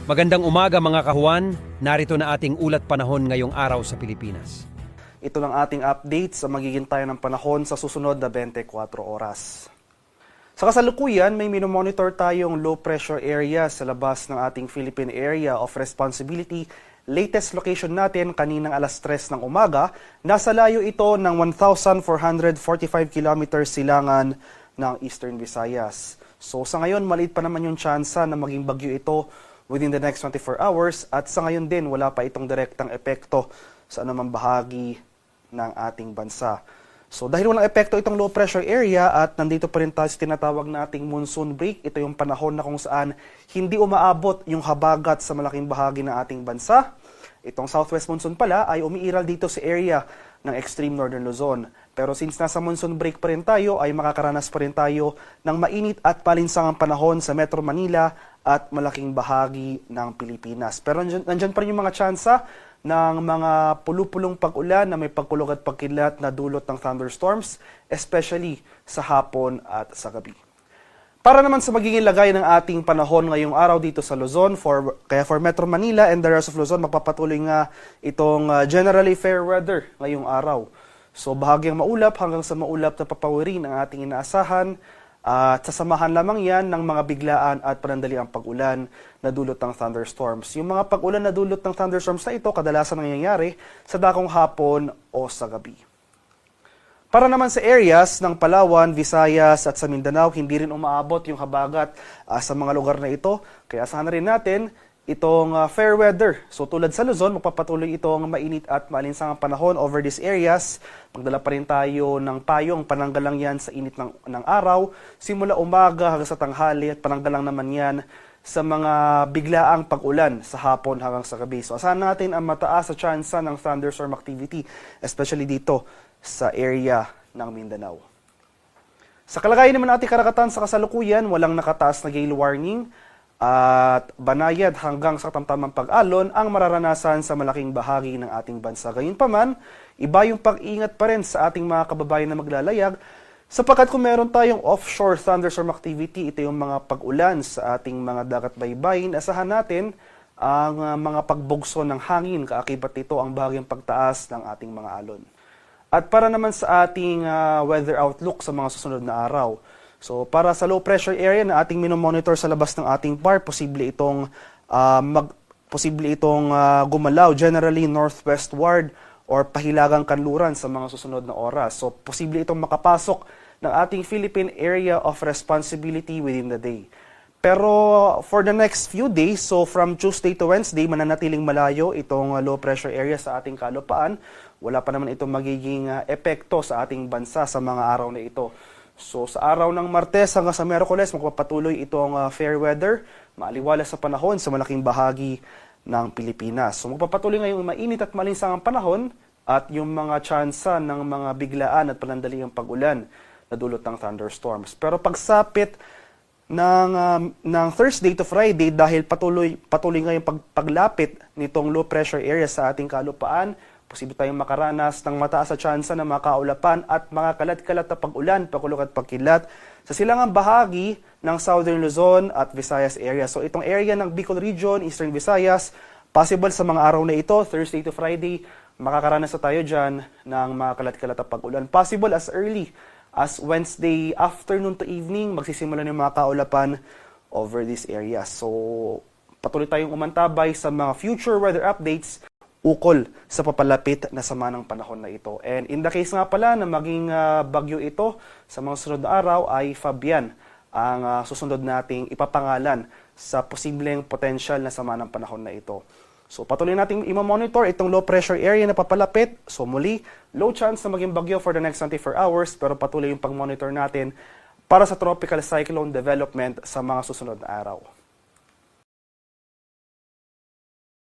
Magandang umaga mga kahuan, narito na ating ulat panahon ngayong araw sa Pilipinas. Ito lang ating update sa magiging tayo ng panahon sa susunod na 24 oras. Sa kasalukuyan, may minomonitor tayong low pressure area sa labas ng ating Philippine Area of Responsibility. Latest location natin kaninang alas 3 ng umaga, nasa layo ito ng 1,445 kilometers silangan ng Eastern Visayas. So sa ngayon, maliit pa naman yung tsansa na maging bagyo ito within the next 24 hours at sa ngayon din wala pa itong direktang epekto sa anumang bahagi ng ating bansa. So dahil walang epekto itong low pressure area at nandito pa rin tayo sa tinatawag nating monsoon break, ito yung panahon na kung saan hindi umaabot yung habagat sa malaking bahagi ng ating bansa. Itong southwest monsoon pala ay umiiral dito sa area ng extreme northern Luzon. Pero since nasa monsoon break pa rin tayo, ay makakaranas pa rin tayo ng mainit at palinsangang panahon sa Metro Manila at malaking bahagi ng Pilipinas. Pero nandyan pa rin yung mga tsansa ng mga pulupulong pag-ulan na may pagkulog at pagkilat na dulot ng thunderstorms, especially sa hapon at sa gabi. Para naman sa magiging lagay ng ating panahon ngayong araw dito sa Luzon, for Metro Manila and the rest of Luzon, magpapatuloy nga itong generally fair weather ngayong araw. So bahagyang maulap hanggang sa maulap na papawirin ang ating inaasahan at sasamahan lamang yan ng mga biglaan at panandaliang pag-ulan na dulot ng thunderstorms. Yung mga pag-ulan na dulot ng thunderstorms na ito, kadalasan nangyayari sa dakong hapon o sa gabi. Para naman sa areas ng Palawan, Visayas at sa Mindanao, hindi rin umaabot yung habagat sa mga lugar na ito. Kaya asahan na rin natin itong fair weather. So tulad sa Luzon, magpapatuloy itong mainit at maalinsangang panahon over these areas. Magdala pa rin tayo ng payong, pananggalang yan sa init ng araw. Simula umaga hanggang sa tanghali at pananggalang naman yan sa mga biglaang pag-ulan sa hapon hanggang sa gabi. So asahan natin ang mataas sa tsansa ng thunderstorm activity, especially dito sa area ng Mindanao. Sa kalagayan naman natin karagatan sa kasalukuyan, walang nakataas na gale warning at banayad hanggang sa tamtamang pag-alon ang mararanasan sa malaking bahagi ng ating bansa. Gayunpaman, iba yung pag-ingat pa rin sa ating mga kababayan na maglalayag sapagkat kung meron tayong offshore thunderstorm activity, ito yung mga pag-ulan sa ating mga dagat baybayin, asahan natin ang mga pagbugso ng hangin, kaakibat nito ang bahagyang pagtaas ng ating mga alon. At para naman sa ating weather outlook sa mga susunod na araw. So para sa low pressure area na ating minomonitor sa labas ng ating bar, posible itong gumalaw generally northwestward or pahilagang kanluran sa mga susunod na oras. So posible itong makapasok ng ating Philippine Area of Responsibility within the day. Pero for the next few days, so from Tuesday to Wednesday, mananatiling malayo itong low pressure area sa ating kalupaan. Wala pa naman itong magiging epekto sa ating bansa sa mga araw na ito. So sa araw ng Martes hanggang sa Miyerkules, magpapatuloy itong fair weather, maaliwalas sa panahon sa malaking bahagi ng Pilipinas. So magpapatuloy ngayong mainit at malinsangang panahon at yung mga tsansa ng mga biglaan at panandaliang pag-ulan na dulot ng thunderstorms. Pero pagsapit ng Thursday to Friday, dahil patuloy ngayong paglapit nitong low pressure area sa ating kalupaan, posible tayong makaranas ng mataas na tsansa ng mga kaulapan at mga kalat-kalat na pag-ulan, pagkulog at pagkilat sa silangang bahagi ng Southern Luzon at Visayas area. So itong area ng Bicol Region, Eastern Visayas, possible sa mga araw na ito, Thursday to Friday, makakaranas na tayo dyan ng mga kalat-kalat na pag-ulan. Possible as early as Wednesday afternoon to evening, magsisimula ng mga kaulapan over this area. So patuloy tayong umantabay sa mga future weather updates ukol sa papalapit na sama ng panahon na ito. And in the case nga pala na maging bagyo ito sa mga susunod na araw ay Fabian ang susunod nating ipapangalan sa posibleng potential na sama ng panahon na ito. So patuloy nating i-monitor itong low pressure area na papalapit. So muli, low chance na maging bagyo for the next 24 hours pero patuloy yung pag-monitor natin para sa tropical cyclone development sa mga susunod na araw.